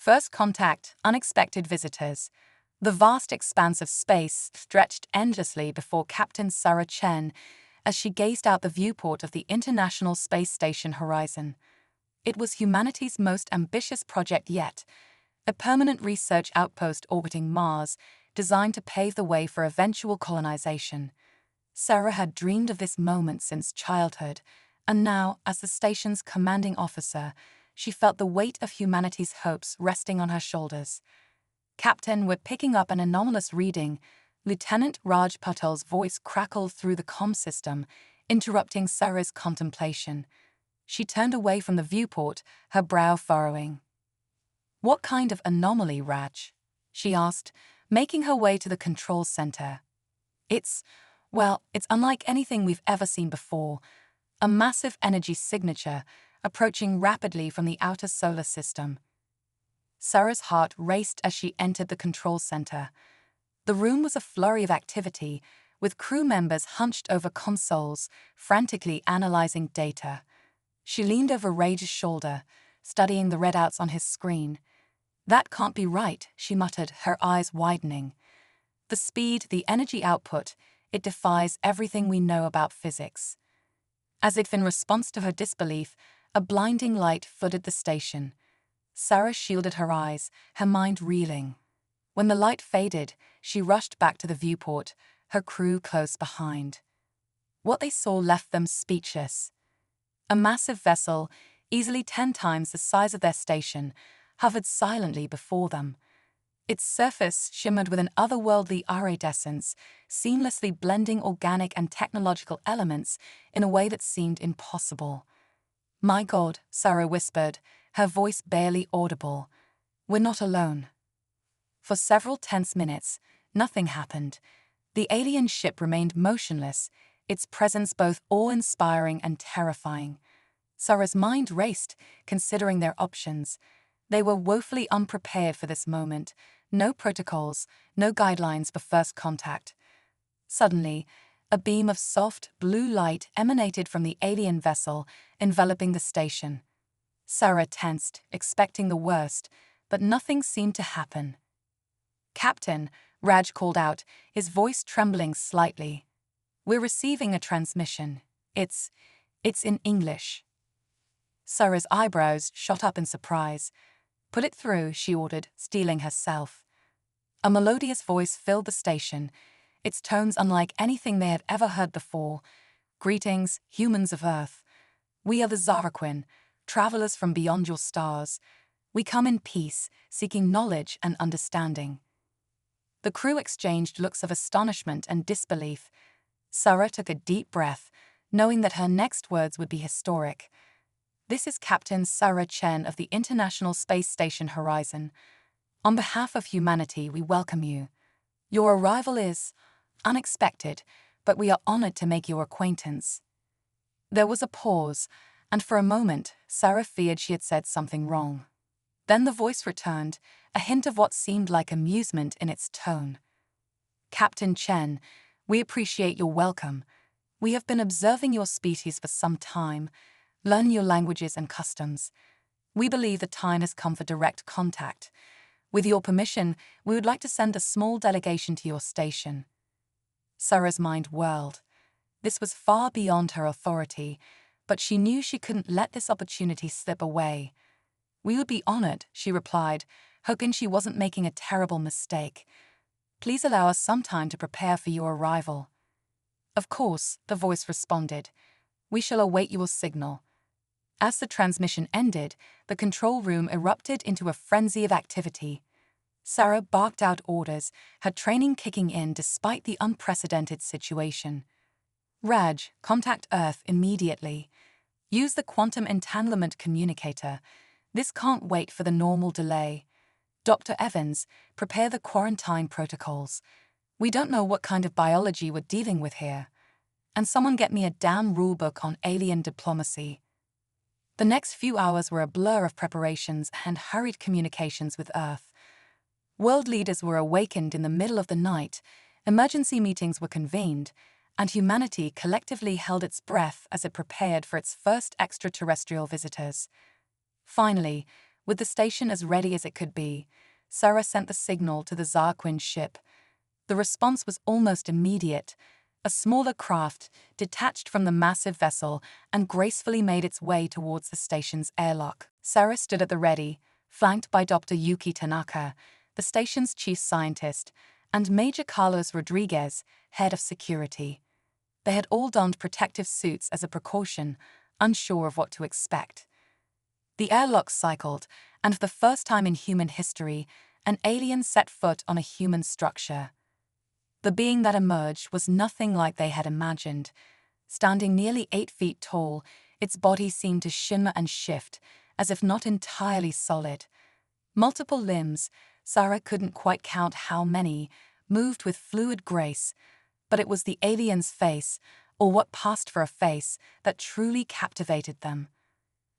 First contact, unexpected visitors. The vast expanse of space stretched endlessly before Captain Sarah Chen as she gazed out the viewport of the International Space Station horizon. It was humanity's most ambitious project yet, a permanent research outpost orbiting Mars designed to pave the way for eventual colonization. Sarah had dreamed of this moment since childhood, and now, as the station's commanding officer, she felt the weight of humanity's hopes resting on her shoulders. "Captain, we're picking up an anomalous reading." Lieutenant Raj Patel's voice crackled through the comm system, interrupting Sarah's contemplation. She turned away from the viewport, her brow furrowing. "What kind of anomaly, Raj?" she asked, making her way to the control center. It's unlike anything we've ever seen before. A massive energy signature approaching rapidly from the outer solar system." Sarah's heart raced as she entered the control center. The room was a flurry of activity, with crew members hunched over consoles, frantically analyzing data. She leaned over Rage's shoulder, studying the readouts on his screen. "That can't be right," she muttered, her eyes widening. "The speed, the energy output, it defies everything we know about physics." As if in response to her disbelief, a blinding light flooded the station. Sarah shielded her eyes, her mind reeling. When the light faded, she rushed back to the viewport, her crew close behind. What they saw left them speechless. A massive vessel, easily 10 times the size of their station, hovered silently before them. Its surface shimmered with an otherworldly iridescence, seamlessly blending organic and technological elements in a way that seemed impossible. "My God," Sarah whispered, her voice barely audible. "We're not alone." For several tense minutes, nothing happened. The alien ship remained motionless, its presence both awe-inspiring and terrifying. Sarah's mind raced, considering their options. They were woefully unprepared for this moment. No protocols, no guidelines for first contact. Suddenly, a beam of soft, blue light emanated from the alien vessel, enveloping the station. Sarah tensed, expecting the worst, but nothing seemed to happen. "Captain," Raj called out, his voice trembling slightly. "We're receiving a transmission. It's in English." Sarah's eyebrows shot up in surprise. "Put it through," she ordered, steeling herself. A melodious voice filled the station, its tones unlike anything they had ever heard before. "Greetings, humans of Earth. We are the Zaraquin, travelers from beyond your stars. We come in peace, seeking knowledge and understanding." The crew exchanged looks of astonishment and disbelief. Sarah took a deep breath, knowing that her next words would be historic. "This is Captain Sarah Chen of the International Space Station Horizon. On behalf of humanity, we welcome you. Your arrival is unexpected, but we are honored to make your acquaintance." There was a pause, and for a moment, Sarah feared she had said something wrong. Then the voice returned, a hint of what seemed like amusement in its tone. "Captain Chen, we appreciate your welcome. We have been observing your species for some time, learning your languages and customs. We believe the time has come for direct contact. With your permission, we would like to send a small delegation to your station." Sarah's mind whirled. This was far beyond her authority, but she knew she couldn't let this opportunity slip away. "We would be honored," she replied, hoping she wasn't making a terrible mistake. "Please allow us some time to prepare for your arrival." "Of course," the voice responded. "We shall await your signal." As the transmission ended, the control room erupted into a frenzy of activity. Sarah barked out orders, her training kicking in despite the unprecedented situation. "Raj, contact Earth immediately. Use the quantum entanglement communicator. This can't wait for the normal delay. Dr. Evans, prepare the quarantine protocols. We don't know what kind of biology we're dealing with here. And someone get me a damn rulebook on alien diplomacy." The next few hours were a blur of preparations and hurried communications with Earth. World leaders were awakened in the middle of the night, emergency meetings were convened, and humanity collectively held its breath as it prepared for its first extraterrestrial visitors. Finally, With the station as ready as it could be, Sarah sent the signal to the Zarquin ship. The response was almost immediate. A smaller craft detached from the massive vessel and gracefully made its way towards the station's airlock. Sarah stood at the ready, flanked by Dr. Yuki Tanaka, the station's chief scientist, and Major Carlos Rodriguez, head of security. They had all donned protective suits as a precaution, unsure of what to expect. The airlock cycled, and for the first time in human history, an alien set foot on a human structure. The being that emerged was nothing like they had imagined. Standing nearly 8 feet tall, its body seemed to shimmer and shift, as if not entirely solid. Multiple limbs, Sarah couldn't quite count how many, moved with fluid grace, but it was the alien's face, or what passed for a face, that truly captivated them.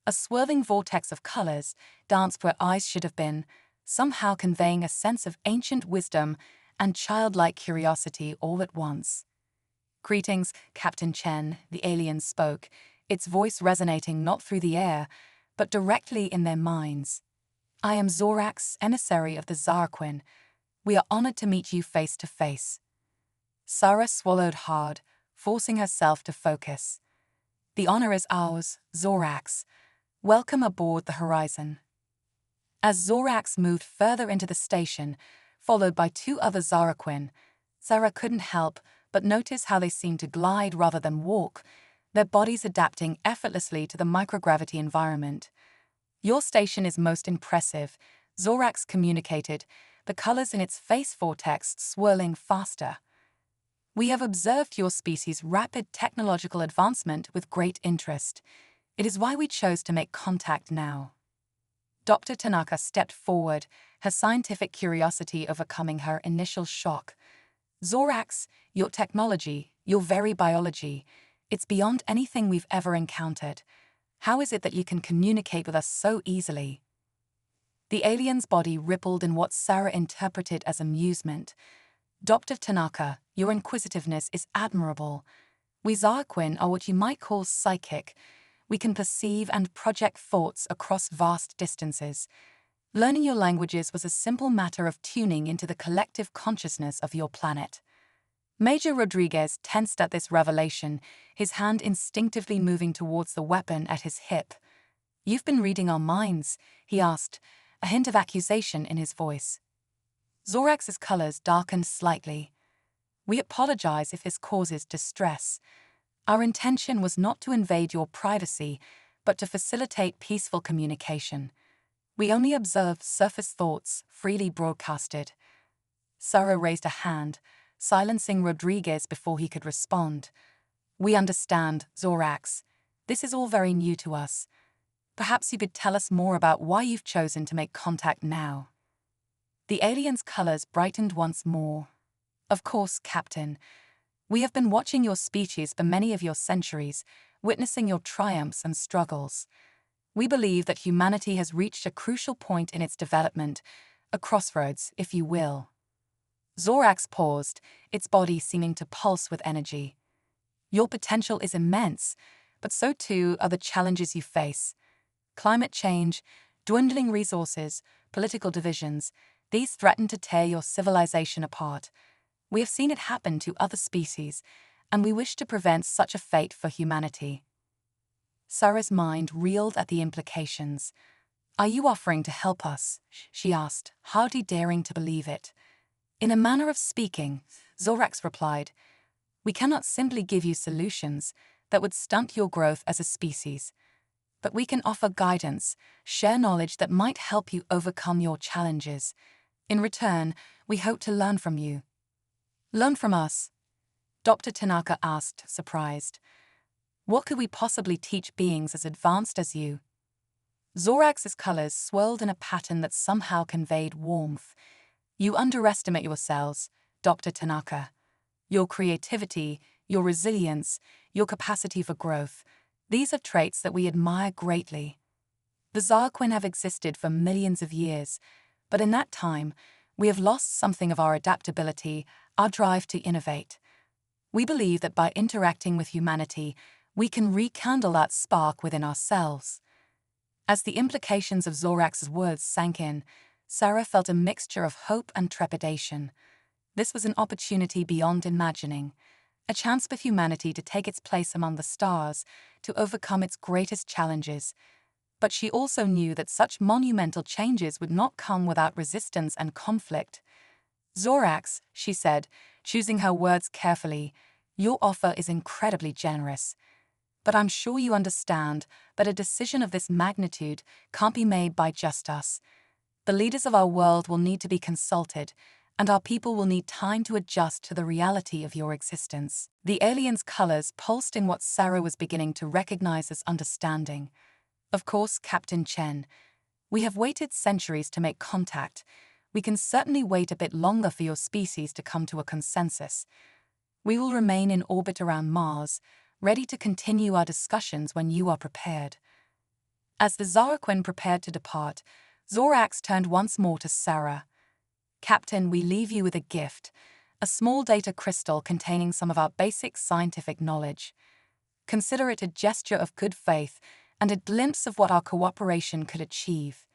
A swirling vortex of colors danced where eyes should have been, somehow conveying a sense of ancient wisdom and childlike curiosity all at once. "Greetings, Captain Chen," the alien spoke, its voice resonating not through the air, but directly in their minds. "I am Zorax, emissary of the Zarquin. We are honored to meet you face to face." Sarah swallowed hard, forcing herself to focus. "The honor is ours, Zorax. Welcome aboard the Horizon." As Zorax moved further into the station, followed by 2 other Zarquin, Sarah couldn't help but notice how they seemed to glide rather than walk, their bodies adapting effortlessly to the microgravity environment. "Your station is most impressive," Zorax communicated, the colors in its face vortex swirling faster. "We have observed your species' rapid technological advancement with great interest. It is why we chose to make contact now." Dr. Tanaka stepped forward, her scientific curiosity overcoming her initial shock. "Zorax, your technology, your very biology, it's beyond anything we've ever encountered. How is it that you can communicate with us so easily?" The alien's body rippled in what Sarah interpreted as amusement. "Dr. Tanaka, your inquisitiveness is admirable. We Zarquin are what you might call psychic. We can perceive and project thoughts across vast distances. Learning your languages was a simple matter of tuning into the collective consciousness of your planet." Major Rodriguez tensed at this revelation, his hand instinctively moving towards the weapon at his hip. "You've been reading our minds?" he asked, a hint of accusation in his voice. Zorax's colors darkened slightly. "We apologize if this causes distress. Our intention was not to invade your privacy, but to facilitate peaceful communication. We only observe surface thoughts freely broadcasted." Sarah raised a hand, silencing Rodriguez before he could respond. "We understand, Zorax. This is all very new to us. Perhaps you could tell us more about why you've chosen to make contact now." The alien's colors brightened once more. "Of course, Captain. We have been watching your species for many of your centuries, witnessing your triumphs and struggles. We believe that humanity has reached a crucial point in its development, a crossroads, if you will." Zorax paused, its body seeming to pulse with energy. "Your potential is immense, but so too are the challenges you face. Climate change, dwindling resources, political divisions, these threaten to tear your civilization apart. We have seen it happen to other species, and we wish to prevent such a fate for humanity." Sarah's mind reeled at the implications. "Are you offering to help us?" she asked, hardly daring to believe it. "In a manner of speaking," Zorax replied, "we cannot simply give you solutions that would stunt your growth as a species. But we can offer guidance, share knowledge that might help you overcome your challenges. In return, we hope to learn from you." "Learn from us?" Dr. Tanaka asked, surprised. "What could we possibly teach beings as advanced as you?" Zorax's colors swirled in a pattern that somehow conveyed warmth. "You underestimate yourselves, Dr. Tanaka. Your creativity, your resilience, your capacity for growth, these are traits that we admire greatly. The Zarquin have existed for millions of years, but in that time, we have lost something of our adaptability, our drive to innovate. We believe that by interacting with humanity, we can rekindle that spark within ourselves." As the implications of Zorax's words sank in, Sarah felt a mixture of hope and trepidation. This was an opportunity beyond imagining, a chance for humanity to take its place among the stars, to overcome its greatest challenges. But she also knew that such monumental changes would not come without resistance and conflict. "Zorax," she said, choosing her words carefully, "your offer is incredibly generous. But I'm sure you understand that a decision of this magnitude can't be made by just us. The leaders of our world will need to be consulted, and our people will need time to adjust to the reality of your existence." The alien's colors pulsed in what Sarah was beginning to recognize as understanding. "Of course, Captain Chen. We have waited centuries to make contact. We can certainly wait a bit longer for your species to come to a consensus. We will remain in orbit around Mars, ready to continue our discussions when you are prepared." As the Zaraquin prepared to depart, Zorax turned once more to Sarah. "Captain, we leave you with a gift, a small data crystal containing some of our basic scientific knowledge. Consider it a gesture of good faith and a glimpse of what our cooperation could achieve."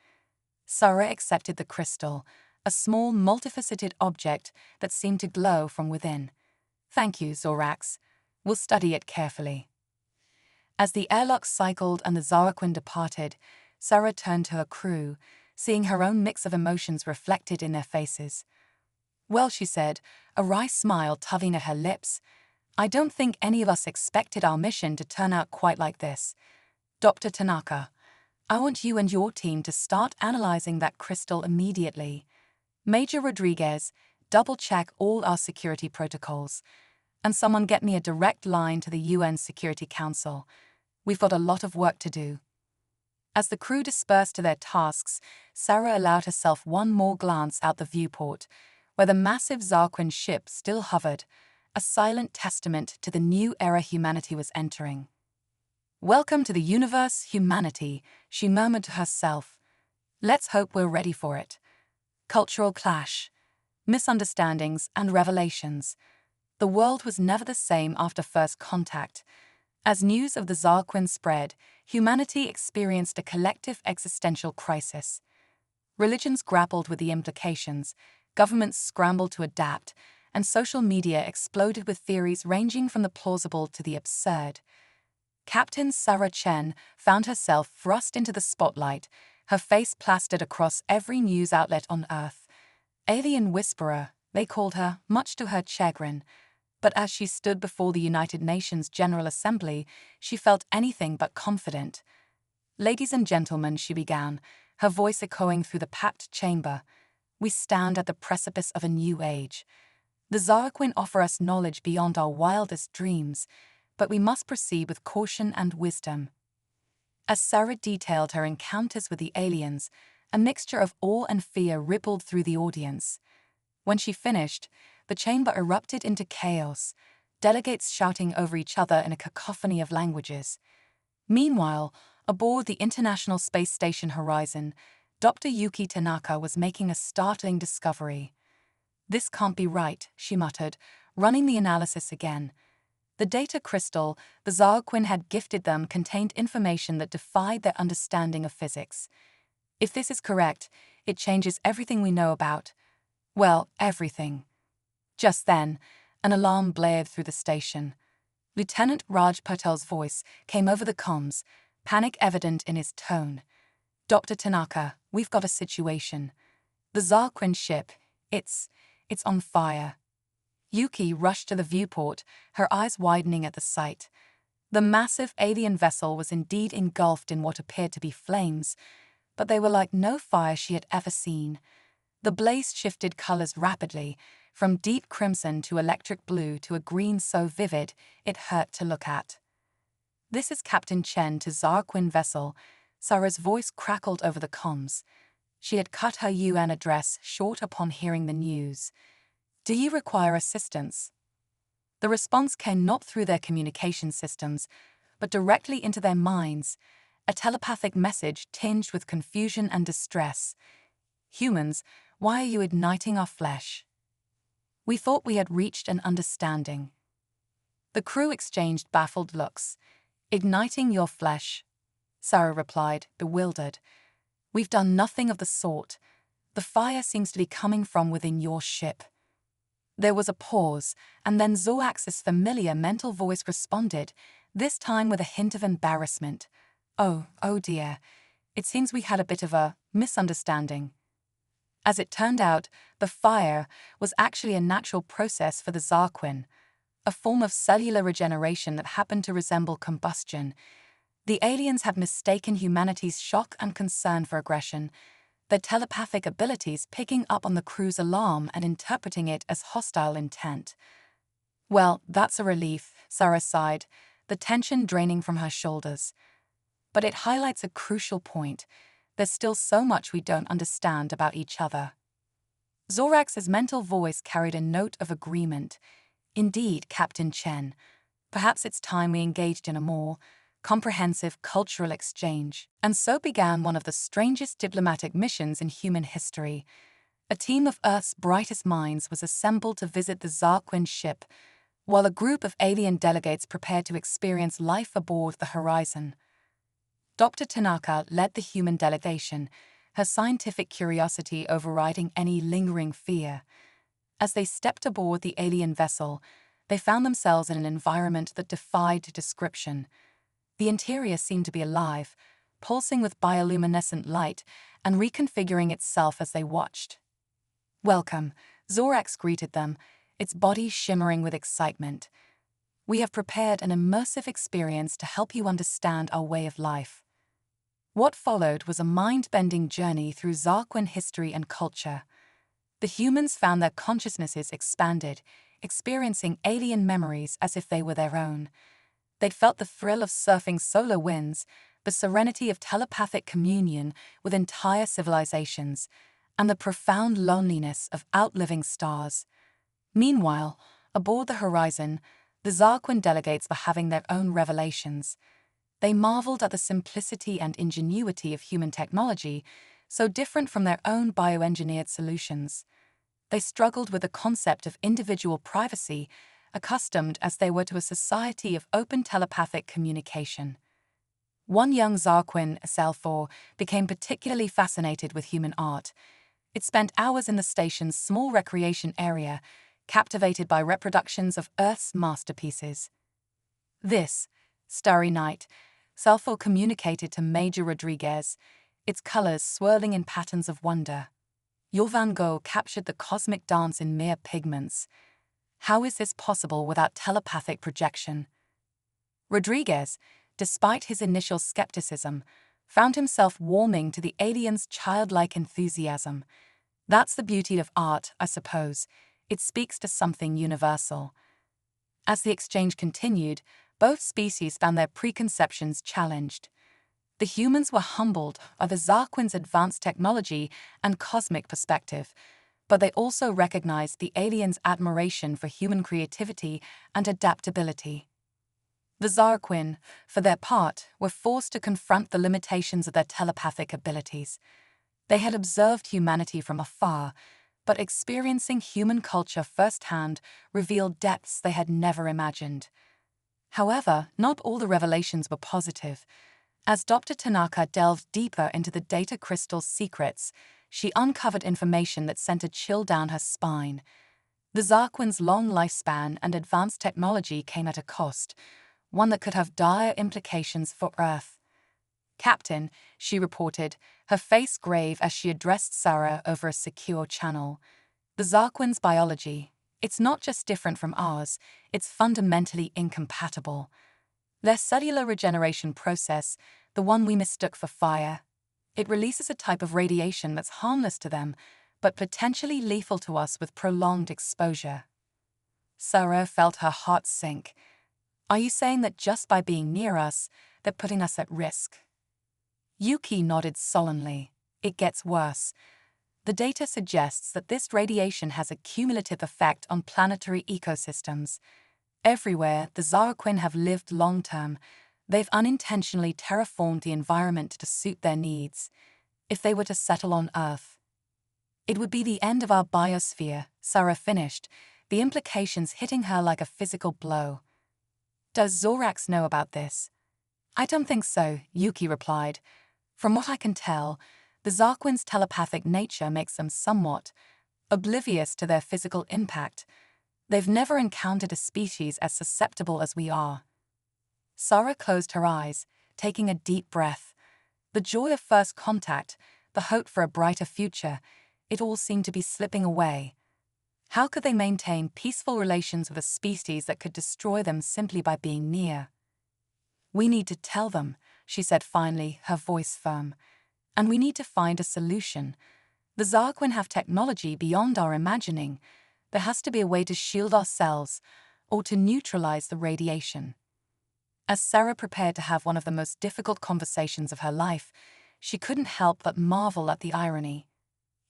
Sarah accepted the crystal, a small, multifaceted object that seemed to glow from within. "Thank you, Zorax. We'll study it carefully." As the airlock cycled and the Zaraquin departed, Sarah turned to her crew, seeing her own mix of emotions reflected in their faces. "Well," she said, a wry smile tugging at her lips, "I don't think any of us expected our mission to turn out quite like this. Dr. Tanaka, I want you and your team to start analyzing that crystal immediately. Major Rodriguez, double-check all our security protocols. And someone get me a direct line to the UN Security Council. We've got a lot of work to do." As the crew dispersed to their tasks, Sarah allowed herself one more glance out the viewport, where the massive Zarquin ship still hovered, a silent testament to the new era humanity was entering. "Welcome to the universe, humanity," she murmured to herself. "Let's hope we're ready for it." Cultural clash, misunderstandings, and revelations. The world was never the same after first contact. As news of the Zarquin spread, humanity experienced a collective existential crisis. Religions grappled with the implications, governments scrambled to adapt, and social media exploded with theories ranging from the plausible to the absurd. Captain Sarah Chen found herself thrust into the spotlight, her face plastered across every news outlet on Earth. Alien Whisperer, they called her, much to her chagrin. But as she stood before the United Nations General Assembly, she felt anything but confident. "Ladies and gentlemen," she began, her voice echoing through the packed chamber, "we stand at the precipice of a new age. The Zaraquin offer us knowledge beyond our wildest dreams, but we must proceed with caution and wisdom." As Sarah detailed her encounters with the aliens, a mixture of awe and fear rippled through the audience. When she finished, the chamber erupted into chaos, delegates shouting over each other in a cacophony of languages. Meanwhile, aboard the International Space Station Horizon, Dr. Yuki Tanaka was making a startling discovery. "This can't be right," she muttered, running the analysis again. The data crystal the Zaraquin had gifted them contained information that defied their understanding of physics. If this is correct, it changes everything we know about, well, everything. Just then, an alarm blared through the station. Lieutenant Raj Patel's voice came over the comms, panic evident in his tone. "Dr. Tanaka, we've got a situation. The Zaraquin ship, it's on fire." Yuki rushed to the viewport, her eyes widening at the sight. The massive alien vessel was indeed engulfed in what appeared to be flames, but they were like no fire she had ever seen. The blaze shifted colors rapidly, from deep crimson to electric blue to a green so vivid it hurt to look at. "This is Captain Chen to Zaraquin vessel," Sarah's voice crackled over the comms. She had cut her UN address short upon hearing the news. "Do you require assistance?" The response came not through their communication systems, but directly into their minds, a telepathic message tinged with confusion and distress. "Humans, why are you igniting our flesh? We thought we had reached an understanding." The crew exchanged baffled looks. "Igniting your flesh?" Sarah replied, bewildered. "We've done nothing of the sort. The fire seems to be coming from within your ship." There was a pause, and then Zorax's familiar mental voice responded, this time with a hint of embarrassment. Oh dear. It seems we had a bit of a misunderstanding." As it turned out, the fire was actually a natural process for the Zarquin, a form of cellular regeneration that happened to resemble combustion. The aliens had mistaken humanity's shock and concern for aggression, their telepathic abilities picking up on the crew's alarm and interpreting it as hostile intent. "Well, that's a relief," Sarah sighed, the tension draining from her shoulders. "But it highlights a crucial point. There's still so much we don't understand about each other." Zorax's mental voice carried a note of agreement. "Indeed, Captain Chen. Perhaps it's time we engaged in a more comprehensive cultural exchange." And so began one of the strangest diplomatic missions in human history. A team of Earth's brightest minds was assembled to visit the Zarquin ship, while a group of alien delegates prepared to experience life aboard the Horizon. Dr. Tanaka led the human delegation, her scientific curiosity overriding any lingering fear. As they stepped aboard the alien vessel, they found themselves in an environment that defied description. The interior seemed to be alive, pulsing with bioluminescent light and reconfiguring itself as they watched. "Welcome," Zorax greeted them, its body shimmering with excitement. "We have prepared an immersive experience to help you understand our way of life." What followed was a mind-bending journey through Zarquin history and culture. The humans found their consciousnesses expanded, experiencing alien memories as if they were their own. They'd felt the thrill of surfing solar winds, the serenity of telepathic communion with entire civilizations, and the profound loneliness of outliving stars. Meanwhile, aboard the Horizon, the Zarquin delegates were having their own revelations. They marveled at the simplicity and ingenuity of human technology, so different from their own bioengineered solutions. They struggled with the concept of individual privacy, accustomed as they were to a society of open telepathic communication. One young Zarquin, Selthor, became particularly fascinated with human art. It spent hours in the station's small recreation area, captivated by reproductions of Earth's masterpieces. "This Starry Night," Selthor communicated to Major Rodriguez, its colors swirling in patterns of wonder. "Your Van Gogh captured the cosmic dance in mere pigments. How is this possible without telepathic projection?" Rodriguez, despite his initial skepticism, found himself warming to the alien's childlike enthusiasm. "That's the beauty of art, I suppose. It speaks to something universal." As the exchange continued, both species found their preconceptions challenged. The humans were humbled by the Zarquin's advanced technology and cosmic perspective, but they also recognized the aliens' admiration for human creativity and adaptability. The Zarquin, for their part, were forced to confront the limitations of their telepathic abilities. They had observed humanity from afar, but experiencing human culture firsthand revealed depths they had never imagined. However, not all the revelations were positive. As Dr. Tanaka delved deeper into the data crystal's secrets, she uncovered information that sent a chill down her spine. The Zarquin's long lifespan and advanced technology came at a cost, one that could have dire implications for Earth. "Captain," she reported, her face grave as she addressed Sarah over a secure channel. "The Zarquin's biology, it's not just different from ours, it's fundamentally incompatible. Their cellular regeneration process, the one we mistook for fire, it releases a type of radiation that's harmless to them, but potentially lethal to us with prolonged exposure." Sarah felt her heart sink. "Are you saying that just by being near us, they're putting us at risk?" Yuki nodded sullenly. "It gets worse. The data suggests that this radiation has a cumulative effect on planetary ecosystems. Everywhere the Zarquin have lived long-term, they've unintentionally terraformed the environment to suit their needs. If they were to settle on Earth, it would be the end of our biosphere," Sarah finished, the implications hitting her like a physical blow. "Does Zorax know about this?" I don't think so, Yuki replied. From what I can tell, the Zarquin's telepathic nature makes them somewhat oblivious to their physical impact. They've never encountered a species as susceptible as we are. Sarah closed her eyes, taking a deep breath. The joy of first contact, the hope for a brighter future, it all seemed to be slipping away. How could they maintain peaceful relations with a species that could destroy them simply by being near? We need to tell them, she said finally, her voice firm. And we need to find a solution. The Zarquin have technology beyond our imagining. There has to be a way to shield ourselves or to neutralize the radiation. As Sarah prepared to have one of the most difficult conversations of her life, she couldn't help but marvel at the irony.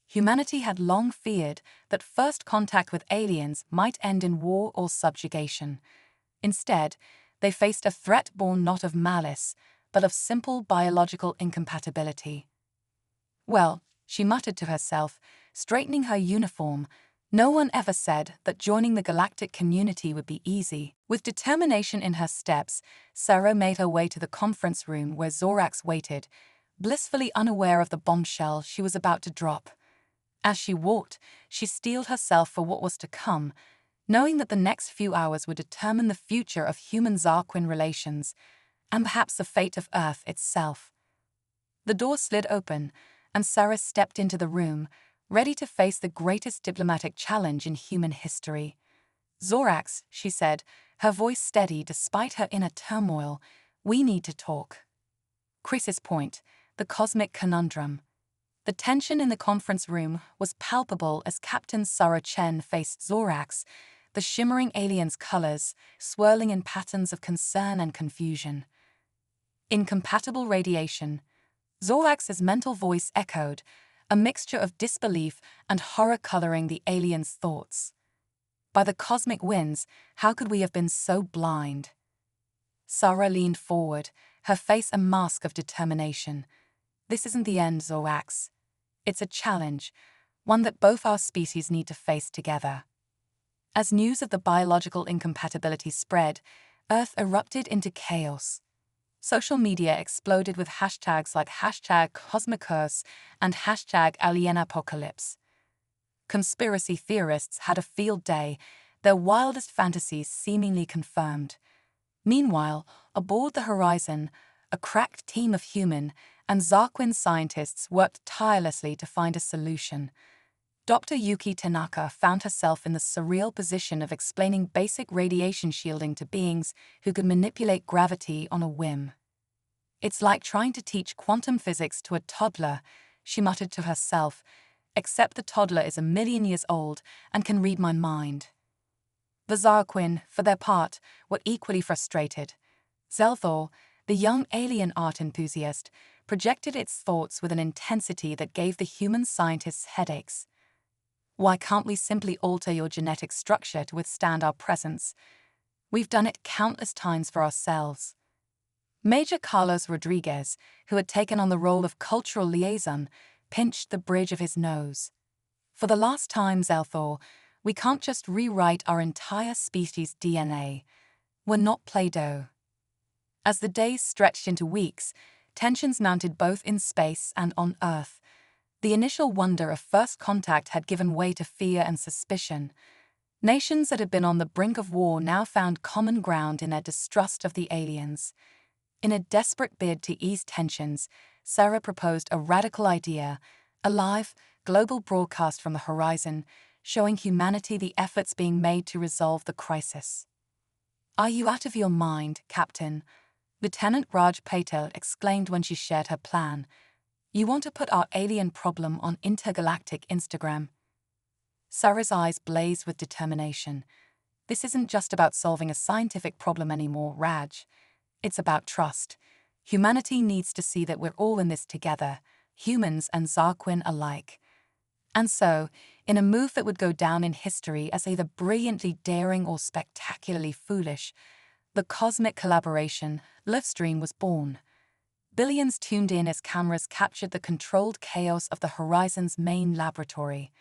Humanity had long feared that first contact with aliens might end in war or subjugation. Instead, they faced a threat born not of malice, but of simple biological incompatibility. Well, she muttered to herself, straightening her uniform, no one ever said that joining the galactic community would be easy. With determination in her steps, Sarah made her way to the conference room where Zorax waited, blissfully unaware of the bombshell she was about to drop. As she walked, she steeled herself for what was to come, knowing that the next few hours would determine the future of human-Zarquin relations, and perhaps the fate of Earth itself. The door slid open, and Sarah stepped into the room, ready to face the greatest diplomatic challenge in human history. Zorax, she said, her voice steady despite her inner turmoil, we need to talk. Crisis point, the cosmic conundrum. The tension in the conference room was palpable as Captain Sarah Chen faced Zorax, the shimmering alien's colors swirling in patterns of concern and confusion. Incompatible radiation. Zorax's mental voice echoed, a mixture of disbelief and horror coloring the alien's thoughts. By the cosmic winds, how could we have been so blind? Sarah leaned forward, her face a mask of determination. This isn't the end, Zorax. It's a challenge, one that both our species need to face together. As news of the biological incompatibility spread, Earth erupted into chaos. Social media exploded with hashtags like #CosmicCurse and #AlienApocalypse. Conspiracy theorists had a field day, their wildest fantasies seemingly confirmed. Meanwhile, aboard the Horizon, a crack team of human and Zarquin scientists worked tirelessly to find a solution. Dr. Yuki Tanaka found herself in the surreal position of explaining basic radiation shielding to beings who could manipulate gravity on a whim. It's like trying to teach quantum physics to a toddler, she muttered to herself, except the toddler is 1,000,000 years old and can read my mind. The Zarquin, for their part, were equally frustrated. Zelthor, the young alien art enthusiast, projected its thoughts with an intensity that gave the human scientists headaches. Why can't we simply alter your genetic structure to withstand our presence? We've done it countless times for ourselves. Major Carlos Rodriguez, who had taken on the role of cultural liaison, pinched the bridge of his nose. For the last time, Zelthor, we can't just rewrite our entire species' DNA. We're not Play-Doh. As the days stretched into weeks, tensions mounted both in space and on Earth. The initial wonder of first contact had given way to fear and suspicion. Nations that had been on the brink of war now found common ground in their distrust of the aliens. In a desperate bid to ease tensions, Sarah proposed a radical idea, a live, global broadcast from the Horizon, showing humanity the efforts being made to resolve the crisis. "Are you out of your mind, Captain?" Lieutenant Raj Patel exclaimed when she shared her plan. "You want to put our alien problem on intergalactic Instagram?" Sarah's eyes blazed with determination. "This isn't just about solving a scientific problem anymore, Raj. It's about trust. Humanity needs to see that we're all in this together, humans and Zarquin alike." And so, in a move that would go down in history as either brilliantly daring or spectacularly foolish, the cosmic collaboration, Livestream, was born. Billions tuned in as cameras captured the controlled chaos of the Horizon's main laboratory.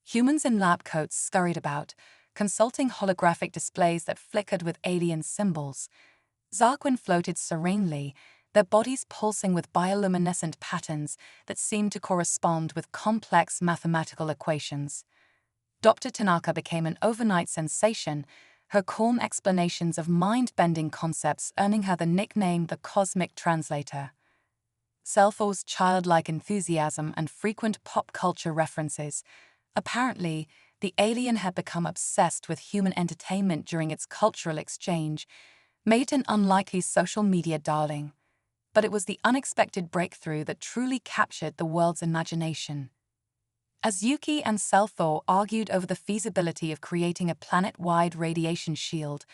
Humans in lab coats scurried about, consulting holographic displays that flickered with alien symbols. Zarquin floated serenely, their bodies pulsing with bioluminescent patterns that seemed to correspond with complex mathematical equations. Dr. Tanaka became an overnight sensation, her calm explanations of mind-bending concepts earning her the nickname the Cosmic Translator. Selfo's childlike enthusiasm and frequent pop culture references. Apparently, the alien had become obsessed with human entertainment during its cultural exchange, made it an unlikely social media darling. But it was the unexpected breakthrough that truly captured the world's imagination. As Yuki and Selfo argued over the feasibility of creating a planet-wide radiation shield,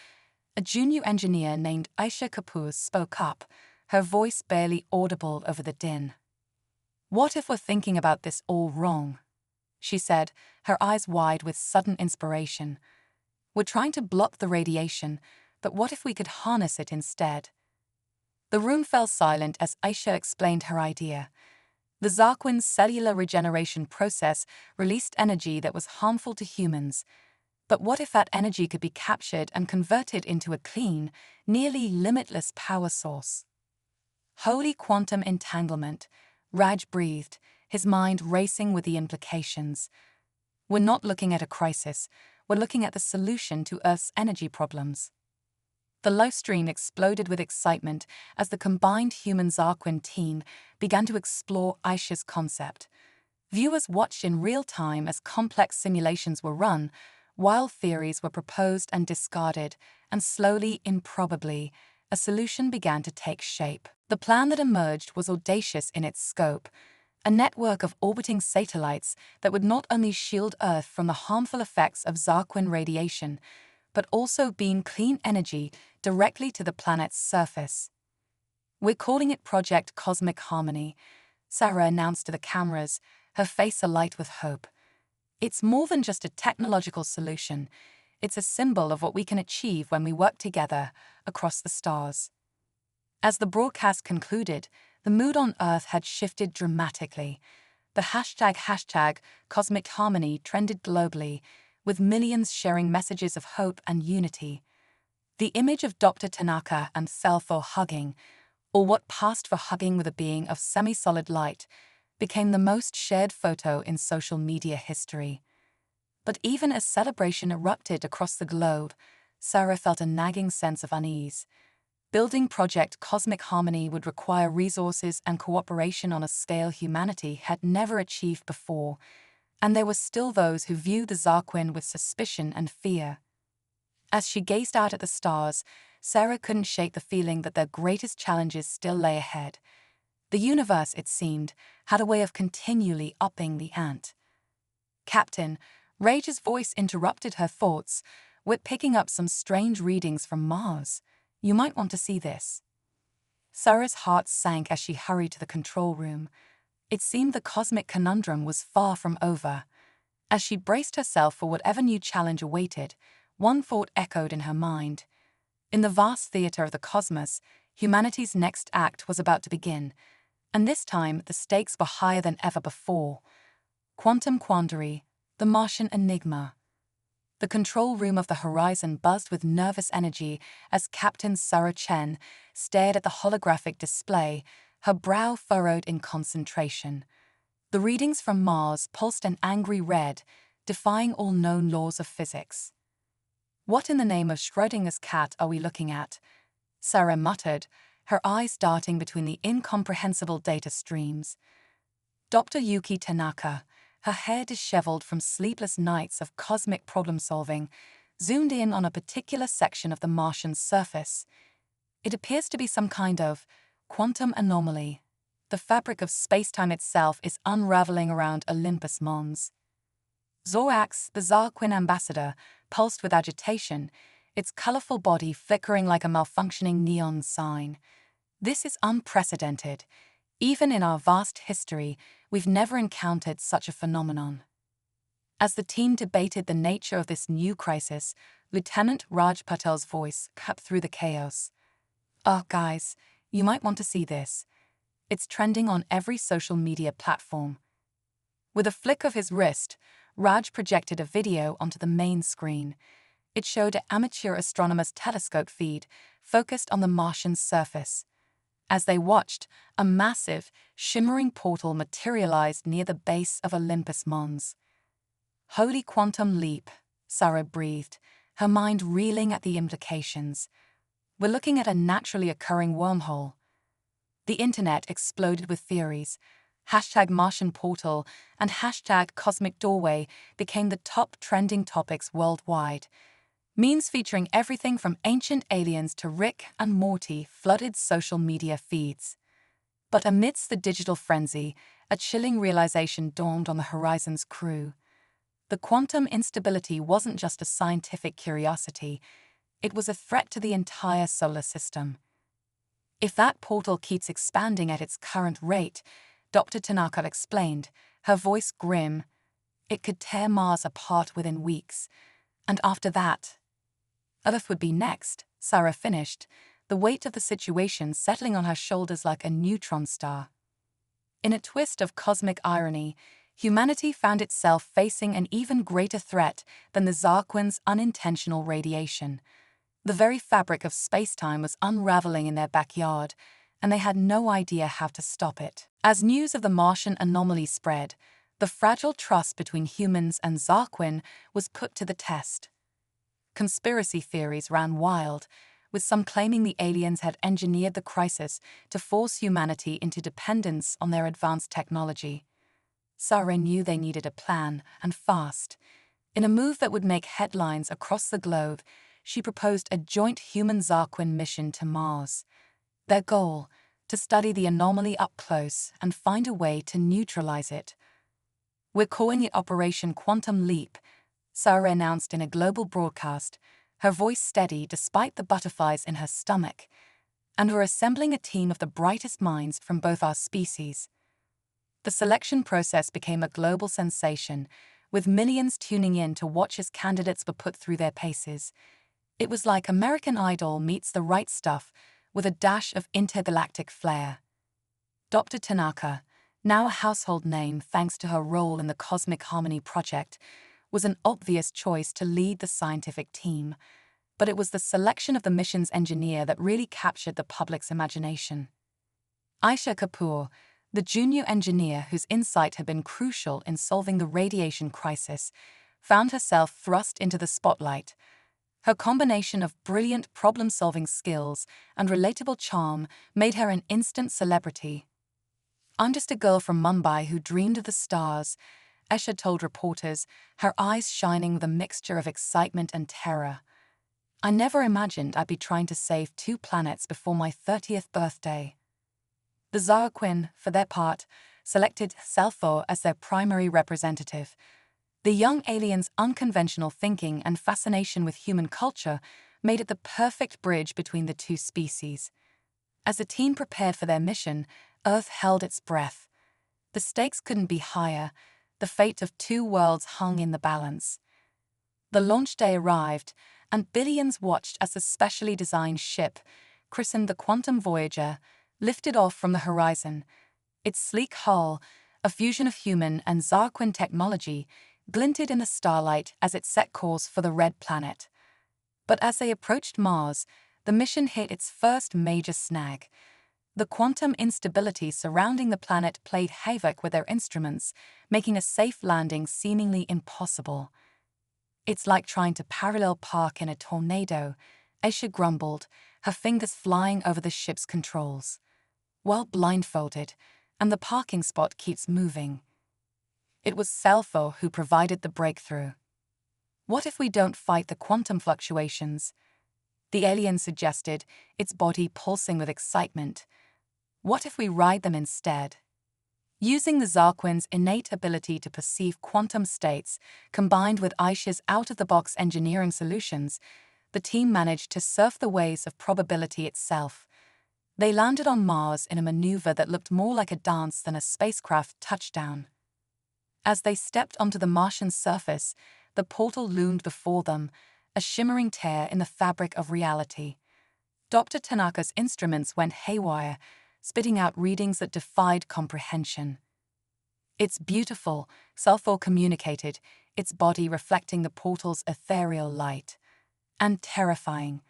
a junior engineer named Aisha Kapoor spoke up, her voice barely audible over the din. "What if we're thinking about this all wrong?" she said, her eyes wide with sudden inspiration. "We're trying to block the radiation, but what if we could harness it instead?" The room fell silent as Aisha explained her idea. The Zarquin's cellular regeneration process released energy that was harmful to humans. But what if that energy could be captured and converted into a clean, nearly limitless power source? Holy quantum entanglement, Raj breathed, his mind racing with the implications. "We're not looking at a crisis, we're looking at the solution to Earth's energy problems." The live stream exploded with excitement as the combined human-Zarquin team began to explore Aisha's concept. Viewers watched in real time as complex simulations were run, while theories were proposed and discarded, and slowly, improbably, a solution began to take shape. The plan that emerged was audacious in its scope, a network of orbiting satellites that would not only shield Earth from the harmful effects of Zarquin radiation, but also beam clean energy directly to the planet's surface. "We're calling it Project Cosmic Harmony," Sarah announced to the cameras, her face alight with hope. "It's more than just a technological solution. It's a symbol of what we can achieve when we work together across the stars." As the broadcast concluded, the mood on Earth had shifted dramatically. The hashtag Cosmic Harmony trended globally, with millions sharing messages of hope and unity. The image of Dr. Tanaka and Selfo hugging, or what passed for hugging with a being of semi-solid light, became the most shared photo in social media history. But even as celebration erupted across the globe, Sarah felt a nagging sense of unease. Building Project Cosmic Harmony would require resources and cooperation on a scale humanity had never achieved before, and there were still those who viewed the Zarquin with suspicion and fear. As she gazed out at the stars, Sarah couldn't shake the feeling that their greatest challenges still lay ahead. The universe, it seemed, had a way of continually upping the ante. "Captain," Rage's voice interrupted her thoughts, "we're picking up some strange readings from Mars. You might want to see this." Sarah's heart sank as she hurried to the control room. It seemed the cosmic conundrum was far from over. As she braced herself for whatever new challenge awaited, one thought echoed in her mind. In the vast theater of the cosmos, humanity's next act was about to begin, and this time the stakes were higher than ever before. Quantum Quandary, the Martian Enigma. The control room of the Horizon buzzed with nervous energy as Captain Sarah Chen stared at the holographic display, her brow furrowed in concentration. The readings from Mars pulsed an angry red, defying all known laws of physics. "What in the name of Schrödinger's cat are we looking at?" Sarah muttered, her eyes darting between the incomprehensible data streams. Dr. Yuki Tanaka, her hair disheveled from sleepless nights of cosmic problem-solving, zoomed in on a particular section of the Martian surface. "It appears to be some kind of quantum anomaly. The fabric of space-time itself is unraveling around Olympus Mons." Zorax, the Zarquin ambassador, pulsed with agitation, its colorful body flickering like a malfunctioning neon sign. "This is unprecedented. Even in our vast history, we've never encountered such a phenomenon." As the team debated the nature of this new crisis, Lieutenant Raj Patel's voice cut through the chaos. "Oh, guys, you might want to see this. It's trending on every social media platform." With a flick of his wrist, Raj projected a video onto the main screen. It showed an amateur astronomer's telescope feed focused on the Martian surface. As they watched, a massive, shimmering portal materialized near the base of Olympus Mons. "Holy quantum leap," Sarah breathed, her mind reeling at the implications. "We're looking at a naturally occurring wormhole." The internet exploded with theories. Hashtag Martian Portal and hashtag Cosmic Doorway became the top trending topics worldwide. Memes featuring everything from ancient aliens to Rick and Morty flooded social media feeds. But amidst the digital frenzy, a chilling realization dawned on the Horizon's crew. The quantum instability wasn't just a scientific curiosity, it was a threat to the entire solar system. If that portal keeps expanding at its current rate, Dr. Tanaka explained, her voice grim, it could tear Mars apart within weeks. And after that, Earth would be next, Sarah finished, the weight of the situation settling on her shoulders like a neutron star. In a twist of cosmic irony, humanity found itself facing an even greater threat than the Zarquins' unintentional radiation. The very fabric of space-time was unraveling in their backyard, and they had no idea how to stop it. As news of the Martian anomaly spread, the fragile trust between humans and Zarquin was put to the test. Conspiracy theories ran wild, with some claiming the aliens had engineered the crisis to force humanity into dependence on their advanced technology. Sarah knew they needed a plan, and fast. In a move that would make headlines across the globe, she proposed a joint human-Zarquin mission to Mars. Their goal, to study the anomaly up close and find a way to neutralize it. "We're calling it Operation Quantum Leap," Sarah announced in a global broadcast, her voice steady despite the butterflies in her stomach. "And we're assembling a team of the brightest minds from both our species." The selection process became a global sensation, with millions tuning in to watch as candidates were put through their paces. It was like American Idol meets The Right Stuff, with a dash of intergalactic flair. Dr. Tanaka, now a household name thanks to her role in the Cosmic Harmony Project, was an obvious choice to lead the scientific team, but it was the selection of the mission's engineer that really captured the public's imagination. Aisha Kapoor, the junior engineer whose insight had been crucial in solving the radiation crisis, found herself thrust into the spotlight. Her combination of brilliant problem-solving skills and relatable charm made her an instant celebrity. "I'm just a girl from Mumbai who dreamed of the stars," Esha told reporters, her eyes shining with a mixture of excitement and terror. "I never imagined I'd be trying to save 2 planets before my 30th birthday." The Zarquin, for their part, selected Selfo as their primary representative. The young alien's unconventional thinking and fascination with human culture made it the perfect bridge between the two species. As the team prepared for their mission, Earth held its breath. The stakes couldn't be higher. The fate of 2 worlds hung in the balance. The launch day arrived, and billions watched as the specially designed ship, christened the Quantum Voyager, lifted off from the horizon. Its sleek hull, a fusion of human and Zarquin technology, glinted in the starlight as it set course for the Red Planet. But as they approached Mars, the mission hit its first major snag. The quantum instability surrounding the planet played havoc with their instruments, making a safe landing seemingly impossible. "It's like trying to parallel park in a tornado," Aisha grumbled, her fingers flying over the ship's controls. "While blindfolded, and the parking spot keeps moving." It was Selfo who provided the breakthrough. "What if we don't fight the quantum fluctuations?" the alien suggested, its body pulsing with excitement. "What if we ride them instead?" Using the Zarquin's innate ability to perceive quantum states, combined with Aisha's out-of-the-box engineering solutions, the team managed to surf the waves of probability itself. They landed on Mars in a maneuver that looked more like a dance than a spacecraft touchdown. As they stepped onto the Martian surface, the portal loomed before them, a shimmering tear in the fabric of reality. Dr. Tanaka's instruments went haywire, spitting out readings that defied comprehension. "It's beautiful," Selfo communicated, its body reflecting the portal's ethereal light. and terrifying.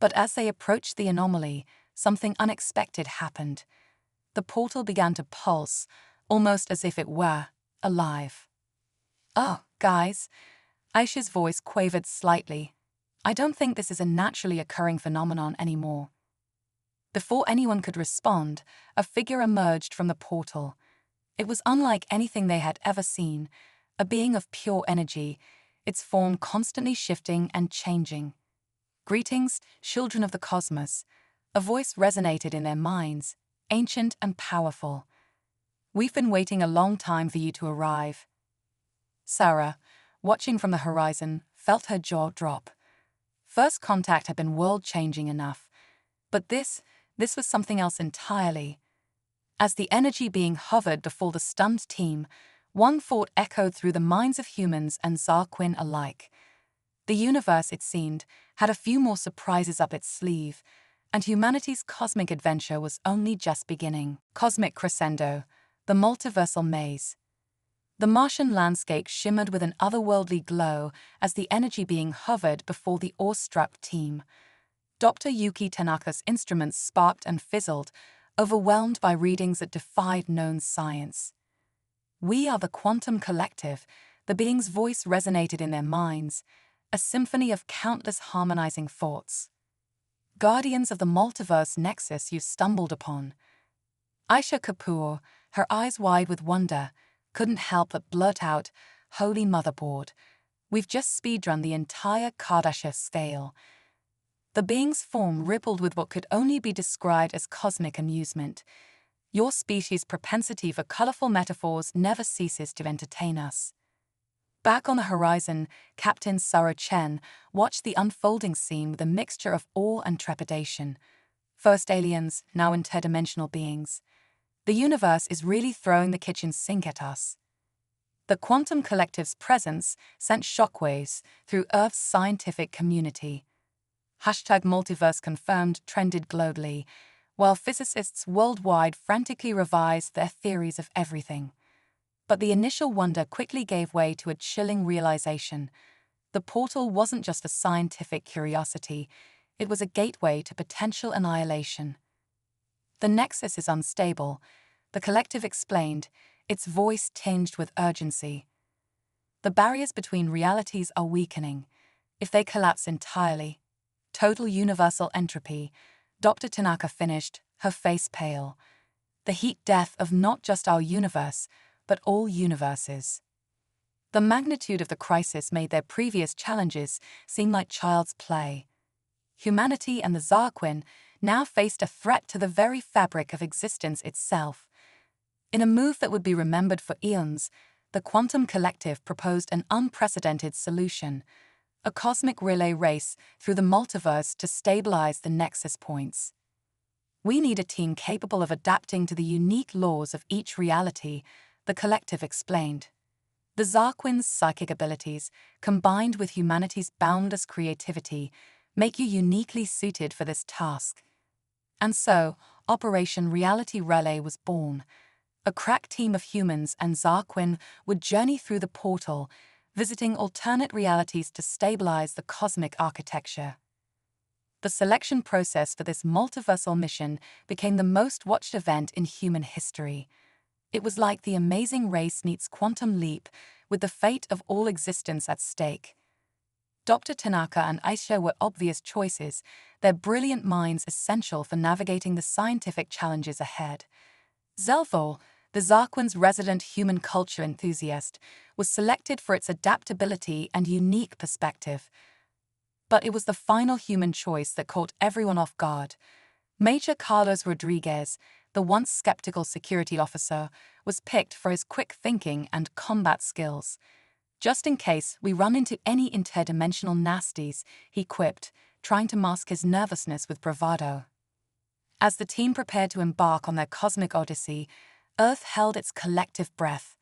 But as they approached the anomaly, something unexpected happened. The portal began to pulse, almost as if it were alive. "Oh, guys," Aisha's voice quavered slightly. "I don't think this is a naturally occurring phenomenon anymore." Before anyone could respond, a figure emerged from the portal. It was unlike anything they had ever seen, a being of pure energy, its form constantly shifting and changing. "Greetings, children of the cosmos," a voice resonated in their minds, ancient and powerful. "We've been waiting a long time for you to arrive." Sarah, watching from the horizon, felt her jaw drop. First contact had been world-changing enough, but this was something else entirely. As the energy being hovered before the stunned team, one thought echoed through the minds of humans and Zarquin alike. The universe, it seemed, had a few more surprises up its sleeve, and humanity's cosmic adventure was only just beginning. Cosmic crescendo, the multiversal maze. The Martian landscape shimmered with an otherworldly glow as the energy being hovered before the awestruck team. Dr. Yuki Tanaka's instruments sparked and fizzled, overwhelmed by readings that defied known science. "We are the quantum collective," the being's voice resonated in their minds, a symphony of countless harmonizing thoughts. "Guardians of the multiverse nexus you stumbled upon." Aisha Kapoor, her eyes wide with wonder, couldn't help but blurt out, "Holy motherboard, we've just speedrun the entire Kardashev scale." The being's form rippled with what could only be described as cosmic amusement. "Your species' propensity for colorful metaphors never ceases to entertain us." Back on the horizon, Captain Sarah Chen watched the unfolding scene with a mixture of awe and trepidation. First aliens, now interdimensional beings. The universe is really throwing the kitchen sink at us. The quantum collective's presence sent shockwaves through Earth's scientific community. #multiverse confirmed trended globally, while physicists worldwide frantically revised their theories of everything. But the initial wonder quickly gave way to a chilling realization. The portal wasn't just a scientific curiosity, it was a gateway to potential annihilation. "The nexus is unstable," the collective explained, its voice tinged with urgency. "The barriers between realities are weakening. If they collapse entirely, total universal entropy," Dr. Tanaka finished, her face pale. "The heat death of not just our universe, but all universes." The magnitude of the crisis made their previous challenges seem like child's play. Humanity and the Zarquin now faced a threat to the very fabric of existence itself. In a move that would be remembered for eons, the Quantum Collective proposed an unprecedented solution: a cosmic relay race through the multiverse to stabilize the nexus points. "We need a team capable of adapting to the unique laws of each reality," the collective explained. "The Zarquin's psychic abilities, combined with humanity's boundless creativity, make you uniquely suited for this task." And so, Operation Reality Relay was born. A crack team of humans and Zarquin would journey through the portal, visiting alternate realities to stabilize the cosmic architecture. The selection process for this multiversal mission became the most watched event in human history. It was like the Amazing Race meets Quantum Leap, with the fate of all existence at stake. Dr. Tanaka and Aisha were obvious choices, their brilliant minds essential for navigating the scientific challenges ahead. Zelvol, the Zarquin's resident human culture enthusiast, was selected for its adaptability and unique perspective. But it was the final human choice that caught everyone off guard. Major Carlos Rodriguez, the once skeptical security officer, was picked for his quick thinking and combat skills. "Just in case we run into any interdimensional nasties," he quipped, trying to mask his nervousness with bravado. As the team prepared to embark on their cosmic odyssey, Earth held its collective breath.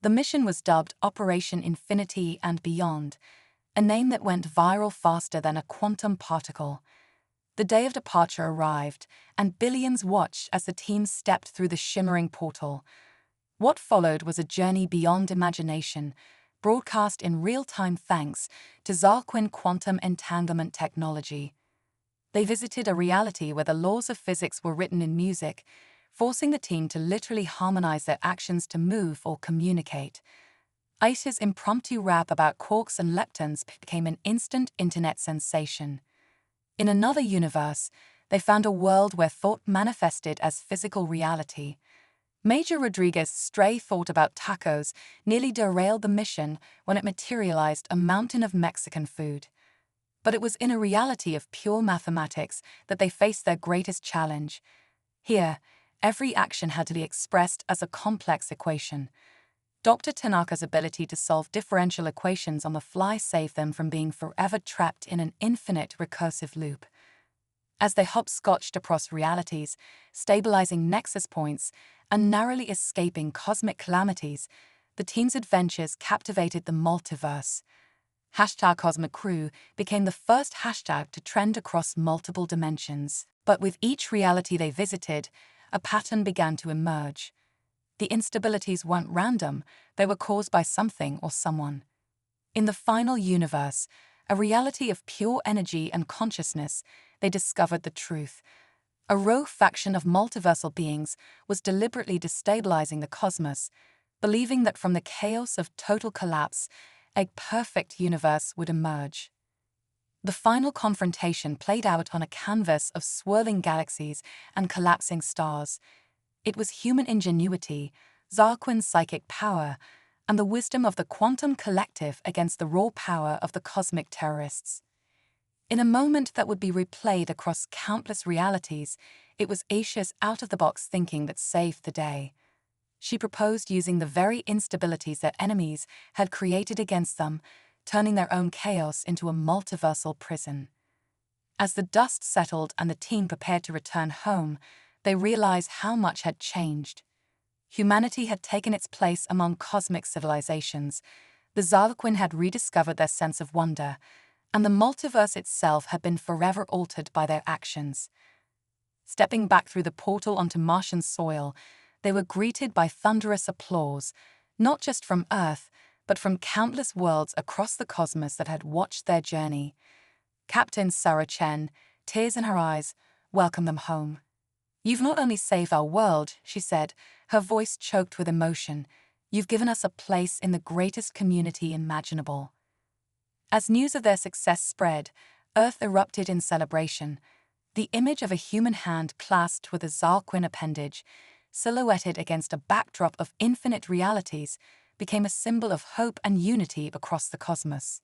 The mission was dubbed Operation Infinity and Beyond, a name that went viral faster than a quantum particle. The day of departure arrived, and billions watched as the team stepped through the shimmering portal. What followed was a journey beyond imagination, broadcast in real-time thanks to Zarquin quantum entanglement technology. They visited a reality where the laws of physics were written in music, forcing the team to literally harmonize their actions to move or communicate. Aisha's impromptu rap about quarks and leptons became an instant internet sensation. In another universe, they found a world where thought manifested as physical reality. Major Rodriguez's stray thought about tacos nearly derailed the mission when it materialized a mountain of Mexican food. But it was in a reality of pure mathematics that they faced their greatest challenge. Here, every action had to be expressed as a complex equation. Dr. Tanaka's ability to solve differential equations on the fly saved them from being forever trapped in an infinite recursive loop. As they hopscotched across realities, stabilizing nexus points, and narrowly escaping cosmic calamities, the team's adventures captivated the multiverse. #CosmicCrew became the first hashtag to trend across multiple dimensions. But with each reality they visited, a pattern began to emerge. The instabilities weren't random, they were caused by something or someone. In the final universe, a reality of pure energy and consciousness, they discovered the truth. A rogue faction of multiversal beings was deliberately destabilizing the cosmos, believing that from the chaos of total collapse, a perfect universe would emerge. The final confrontation played out on a canvas of swirling galaxies and collapsing stars. It was human ingenuity, Zarquin's psychic power, and the wisdom of the quantum collective against the raw power of the cosmic terrorists. In a moment that would be replayed across countless realities, it was Aisha's out-of-the-box thinking that saved the day. She proposed using the very instabilities their enemies had created against them, turning their own chaos into a multiversal prison. As the dust settled and the team prepared to return home, they realized how much had changed. Humanity had taken its place among cosmic civilizations, the Zarquin had rediscovered their sense of wonder, and the multiverse itself had been forever altered by their actions. Stepping back through the portal onto Martian soil, they were greeted by thunderous applause, not just from Earth, but from countless worlds across the cosmos that had watched their journey. Captain Sarah Chen, tears in her eyes, welcomed them home. "You've not only saved our world," she said, her voice choked with emotion. "You've given us a place in the greatest community imaginable." As news of their success spread, Earth erupted in celebration. The image of a human hand clasped with a Zarquin appendage, silhouetted against a backdrop of infinite realities, became a symbol of hope and unity across the cosmos.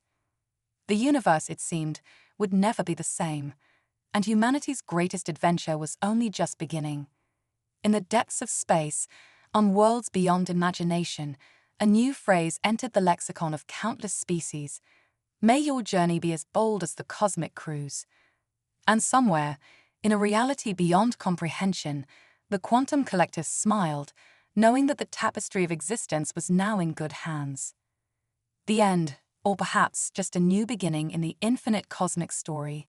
The universe, it seemed, would never be the same, and humanity's greatest adventure was only just beginning. In the depths of space, on worlds beyond imagination, a new phrase entered the lexicon of countless species: "May your journey be as bold as the cosmic cruise." And somewhere, in a reality beyond comprehension, the quantum collective smiled, knowing that the tapestry of existence was now in good hands. The end, or perhaps just a new beginning in the infinite cosmic story.